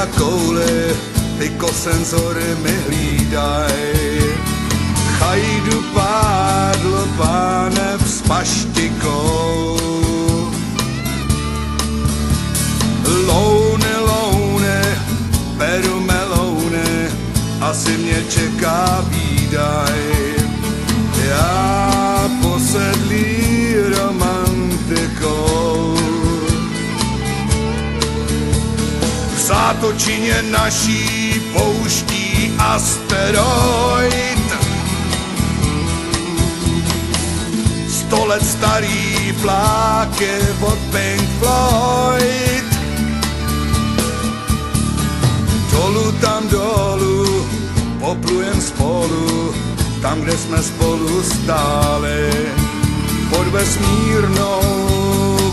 za koule, psychosenzory mi hlídaj. Chajdu pádl pánev s paštikou. Louny, louny, peru melouny, asi mě čeká výdaj. Já posedlý romantikou. V zátočině naší pouští asteroid. 100 let starý pláky od Pink Floyd. Dolu tam dolu, poplujem spolu, tam, kde jsme spolu stáli, pod vesmírnou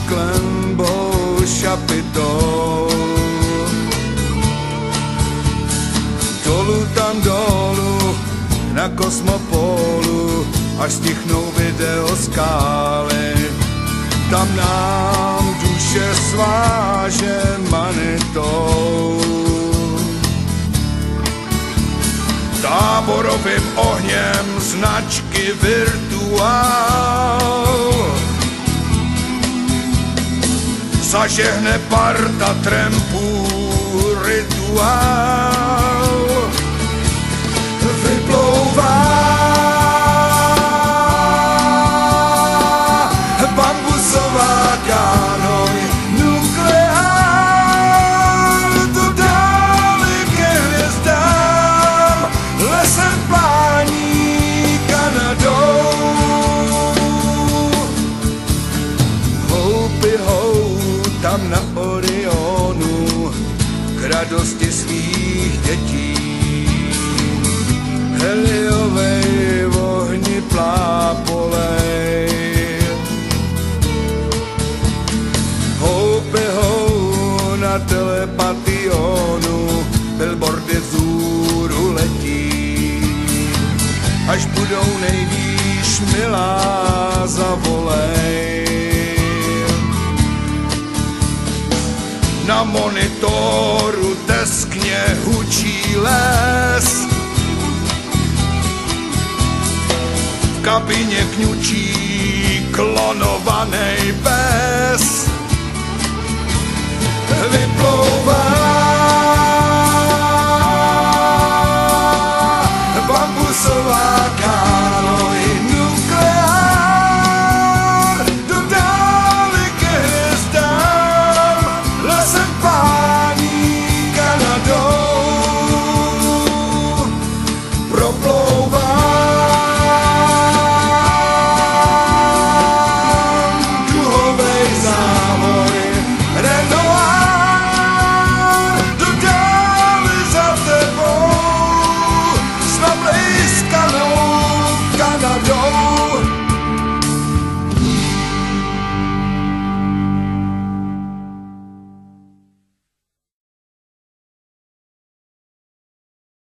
klenbou šapitou. Dolu tam dolu, na kosmopolu, až stichnou video skály, tam nám duše sváže manitou. Táborovým ohněm značky Virtuál zažehne parta trampů rituál. Vyplouvá bambusová kánoj, nukleár to dále ke hvězdám, lesem plání Kanadou. Houpy hou tam na Orionu k radosti svých dětí. Heliovej v ohni plápolej. Houpy hou na telepationu, billboardy vzhůru letí. Až budou nejvýš milá, zavolej. Na monitoru teskně hučí les. V kabině kňučí klonovanej pes. Vyplouvá